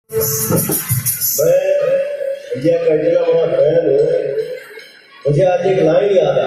मैं इंडिया का इतना बड़ा फैन हूँ, मुझे आज एक लाइन याद है।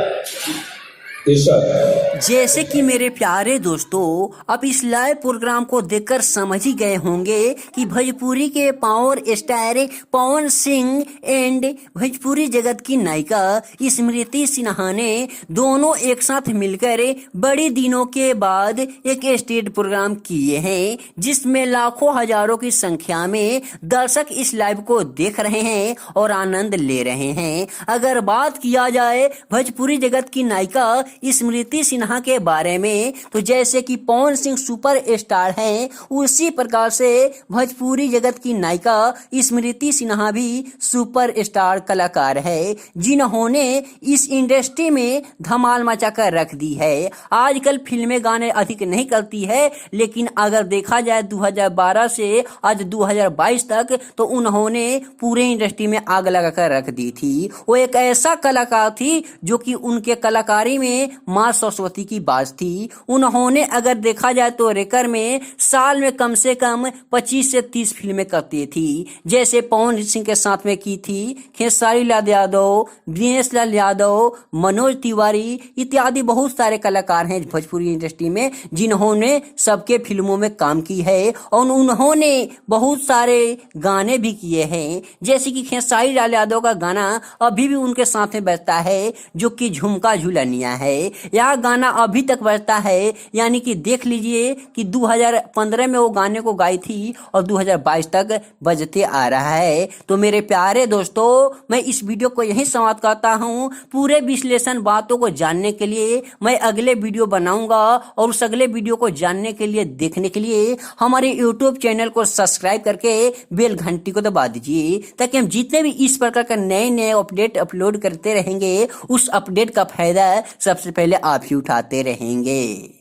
जैसे कि मेरे प्यारे दोस्तों, अब इस लाइव प्रोग्राम को देखकर समझ ही गए होंगे कि भोजपुरी के power star Pawan Singh and Bhojpuri जगत की नायिका स्मृति सिन्हा ने दोनों एक साथ मिलकर बड़ी दिनों के बाद एक स्टेज प्रोग्राम किए हैं, जिसमें लाखों हजारों की संख्या में दर्शक इस लाइव को देख रहे हैं और आनंद ले रहे हैं। अगर बात किया जाए भोजपुरी जगत की नायिका स्मृति सिन्हा के बारे में, तो जैसे कि पवन सिंह सुपर स्टार हैं, उसी प्रकार से भोजपुरी जगत की नायिका स्मृति सिन्हा भी सुपर स्टार कलाकार है, जिन्होंने इस इंडस्ट्री में धमाल मचाकर रख दी है। आजकल फिल्में गाने अधिक नहीं करती है, लेकिन अगर देखा जाए 2012 से आज 2022 तक, तो उन्होंने पूरे इंडस्ट्री में आग लगाकर रख दी थी। वो एक ऐसा कलाकार थी जो कि उनके कलाकारी में मां सरस्वती की बात थी। उन्होंने अगर देखा जाए तो रेकर में साल में कम से कम 25 से 30 फिल्में करती थी, जैसे पवन सिंह के साथ में की थी खेसारी लाल यादव, दिनेश लाल यादव, मनोज तिवारी इत्यादि बहुत सारे कलाकार हैं भोजपुरी इंडस्ट्री में, जिन्होंने सबके फिल्मों में काम की है और उन्होंने बहुत सारे गाने भी किए हैं। जैसे कि खेसारी लाल यादव का गाना अभी भी उनके साथ में बजता है, जो कि झुमका झुलनिया है। यह गाना अभी तक बजता है, यानी कि देख लीजिए कि 2015 में वो गाने को गाई थी और 2022 तक बजते आ रहा है। तो मेरे प्यारे दोस्तों, मैं इस वीडियो को यहीं समाप्त करता हूं। पूरे विश्लेषण बातों को जानने के लिए मैं अगले वीडियो बनाऊंगा, और उस अगले वीडियो को जानने के लिए, देखने के लिए हमारे यूट्यूब चैनल को सब्सक्राइब करके बेल घंटी को दबा दीजिए, ताकि हम जितने भी इस प्रकार का नए नए अपडेट अपलोड करते रहेंगे, उस अपडेट का फायदा सबसे पहले आप ही उठाते रहेंगे।